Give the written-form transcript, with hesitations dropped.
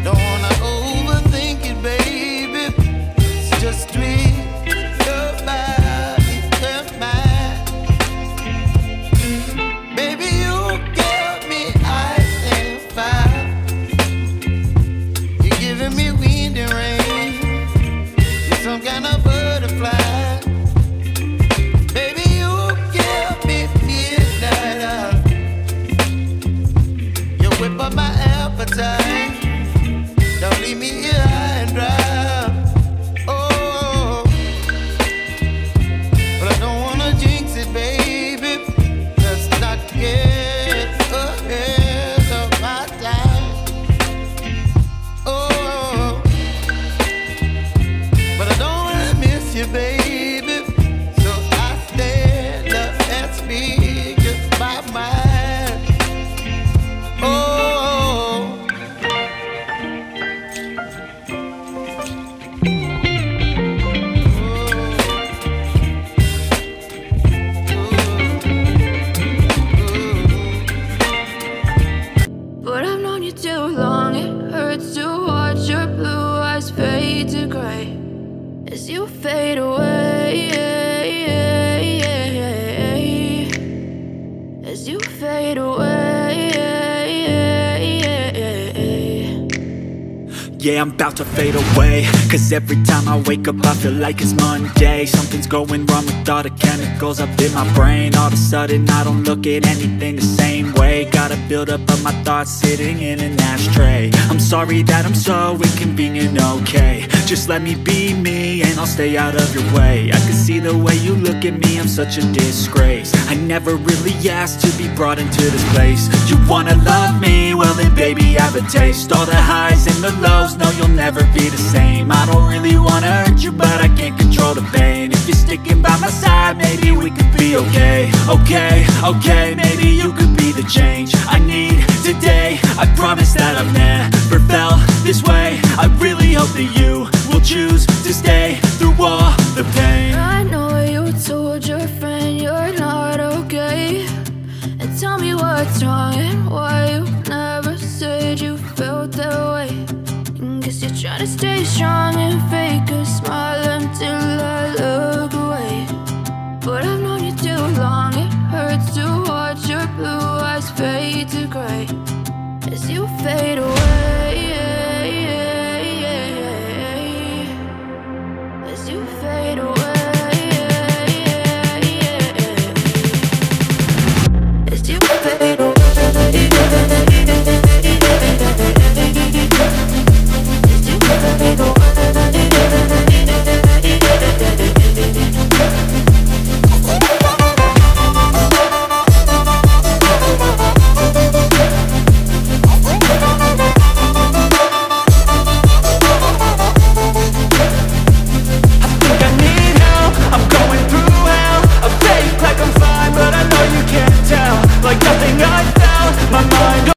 Don't wanna overthink. leave me here high and dry. Oh, but I don't wanna jinx it, baby. Let's not get ahead of my time. Oh, but I don't wanna miss you, baby. So I stand up and speak just my mind. Oh. But I've known you too long, it hurts to watch your blue eyes fade to gray as you fade away, as you fade away. Yeah, I'm about to fade away, cause every time I wake up I feel like it's Monday. Something's going wrong with all the chemicals up in my brain. All of a sudden I don't look at anything the same way. Gotta build up of my thoughts sitting in an ashtray. I'm sorry that I'm so inconvenient, okay. Just let me be me and I'll stay out of your way. I can see the way you look at me, I'm such a disgrace. I never really asked to be brought into this place. You wanna love me? Well then baby have a taste. All the highs and the lows, no you'll never be the same. I don't really wanna hurt you but I can't control the pain. If you're sticking by my side, maybe we could be okay. Okay, maybe you could be the change I need today. I promise that I've never felt this way. I really hope that you will choose to stay through all the pain. I know you told your friend you're not okay, and tell me what's wrong and why you never said you felt that way. And guess you're trying to stay strong and fake a smile until I look away. But I've known you too long, it hurts to watch your blue eyes fade to gray as you fade away, as you fade away.